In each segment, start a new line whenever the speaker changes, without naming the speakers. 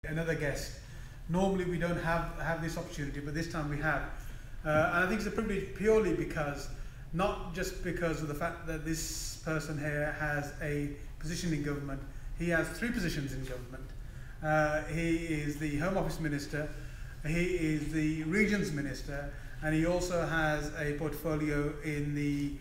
Another guest. Normally we don't have this opportunity, but this time we have. And I think it's a privilege purely because, not just because of the fact that this person here has a position in government. He has 3 positions in government. He is the Home Office Minister, he is the Regions Minister, and he also has a portfolio in the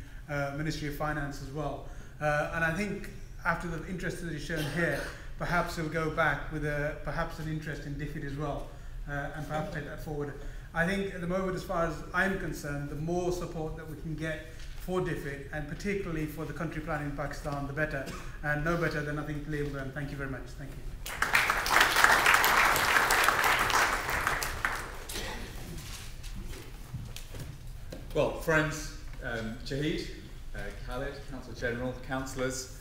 Ministry of Finance as well. And I think after the interest that is shown here, perhaps he'll go back with perhaps an interest in DFID as well, and perhaps take that forward. I think at the moment, as far as I'm concerned, the more support that we can get for DFID, and particularly for the country plan in Pakistan, the better. And no better than, I think, Liam Gunn. Thank you very much. Thank you.
Well, friends, Shahid, Khalid, Council General, councillors,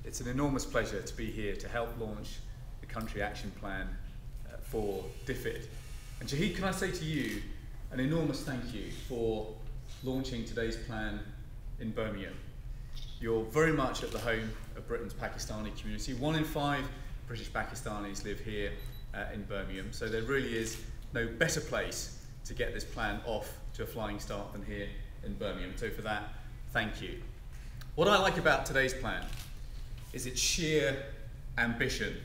it's an enormous pleasure to be here to help launch the country action plan for DFID. And Shahid, can I say to you an enormous thank you for launching today's plan in Birmingham. You're very much at the home of Britain's Pakistani community. 1 in 5 British Pakistanis live here in Birmingham, so there really is no better place to get this plan off to a flying start than here in Birmingham. So for that, thank you. What I like about today's plan is its sheer ambition.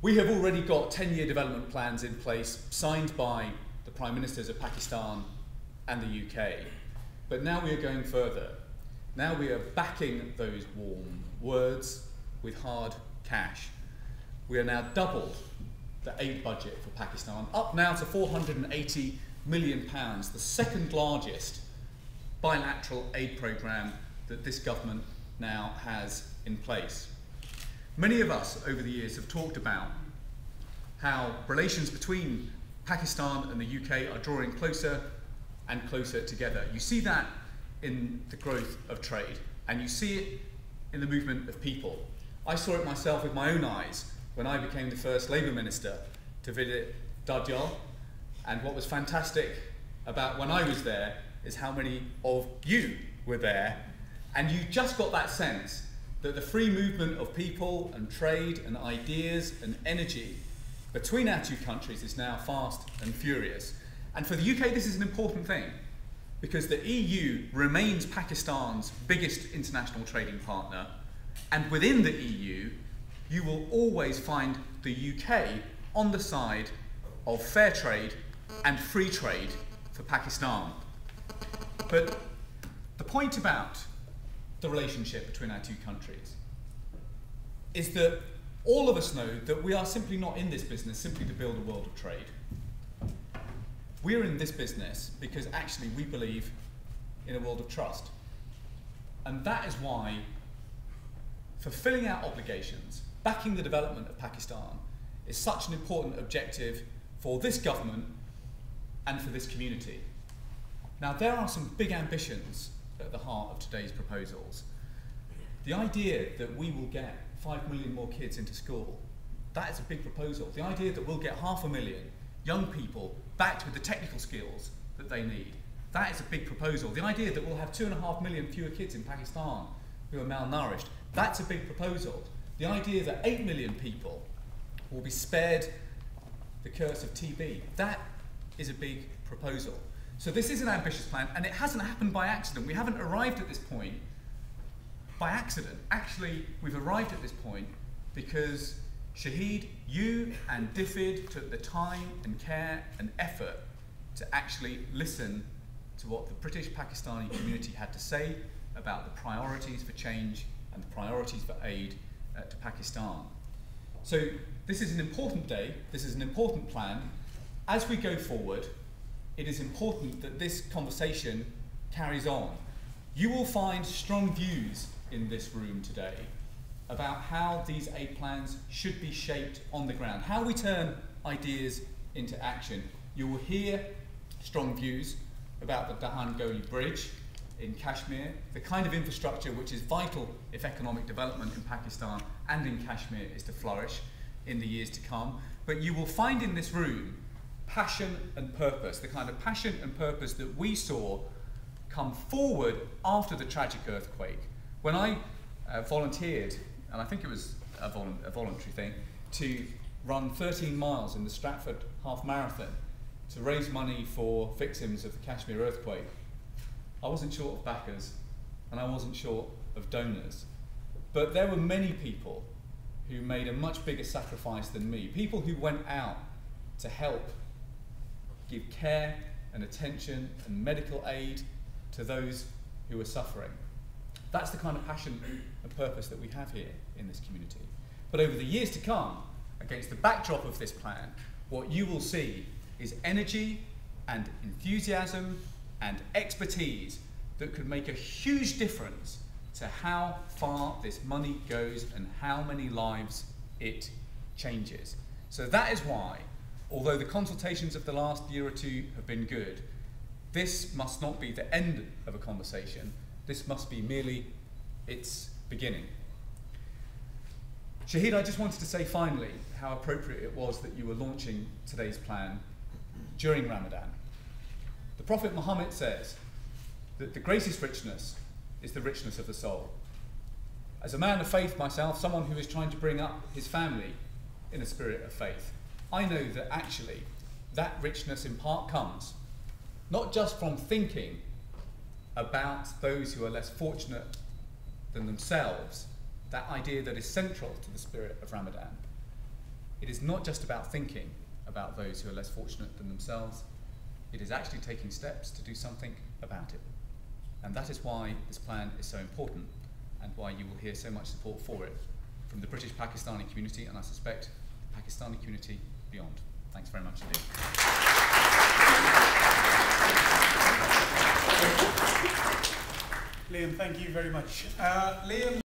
We have already got 10-year development plans in place, signed by the Prime Ministers of Pakistan and the UK. But now we are going further. Now we are backing those warm words with hard cash. We are now doubled the aid budget for Pakistan, up now to £480 million, the second largest bilateral aid programme that this government now has in place. Many of us over the years have talked about how relations between Pakistan and the UK are drawing closer and closer together. You see that in the growth of trade, and you see it in the movement of people. I saw it myself with my own eyes when I became the first Labour Minister to visit Dadyal, and what was fantastic about when I was there is how many of you were there, and you just got that sense that the free movement of people and trade and ideas and energy between our 2 countries is now fast and furious. And for the UK, this is an important thing, because the EU remains Pakistan's biggest international trading partner, and within the EU, you will always find the UK on the side of fair trade and free trade for Pakistan. But the point about the relationship between our 2 countries is that all of us know that we are simply not in this business simply to build a world of trade. We're in this business because actually we believe in a world of trust. And that is why fulfilling our obligations, backing the development of Pakistan, is such an important objective for this government and for this community. Now, there are some big ambitions at the heart of today's proposals. The idea that we will get 5 million more kids into school, that is a big proposal. The idea that we'll get 500,000 young people backed with the technical skills that they need, that is a big proposal. The idea that we'll have 2.5 million fewer kids in Pakistan who are malnourished, that's a big proposal. The idea that 8 million people will be spared the curse of TB, that is a big proposal. So this is an ambitious plan, and it hasn't happened by accident. We haven't arrived at this point by accident. Actually, we've arrived at this point because Shahid, you and DFID took the time and care and effort to actually listen to what the British Pakistani community had to say about the priorities for change and the priorities for aid to Pakistan. So this is an important day, this is an important plan. As we go forward, it is important that this conversation carries on. You will find strong views in this room today about how these aid plans should be shaped on the ground, how we turn ideas into action. You will hear strong views about the Dahan Goli Bridge in Kashmir, the kind of infrastructure which is vital if economic development in Pakistan and in Kashmir is to flourish in the years to come. But you will find in this room passion and purpose, the kind of passion and purpose that we saw come forward after the tragic earthquake. When I volunteered, and I think it was a voluntary thing, to run 13 miles in the Stratford Half Marathon to raise money for victims of the Kashmir earthquake, I wasn't short of backers and I wasn't short of donors. But there were many people who made a much bigger sacrifice than me, people who went out to help give care and attention and medical aid to those who were suffering. That's the kind of passion and purpose that we have here in this community. But over the years to come, against the backdrop of this plan, what you will see is energy and enthusiasm and expertise that could make a huge difference to how far this money goes and how many lives it changes. So that is why, although the consultations of the last year or two have been good, this must not be the end of a conversation. This must be merely its beginning. Shahid, I just wanted to say finally how appropriate it was that you were launching today's plan during Ramadan. The Prophet Muhammad says that the greatest richness is the richness of the soul. As a man of faith myself, someone who is trying to bring up his family in a spirit of faith, I know that actually that richness in part comes not just from thinking about those who are less fortunate than themselves, that idea that is central to the spirit of Ramadan. It is not just about thinking about those who are less fortunate than themselves, it is actually taking steps to do something about it. And that is why this plan is so important and why you will hear so much support for it from the British Pakistani community and I suspect the Pakistani community beyond. Thanks very much indeed.
Liam, thank you very much. Liam.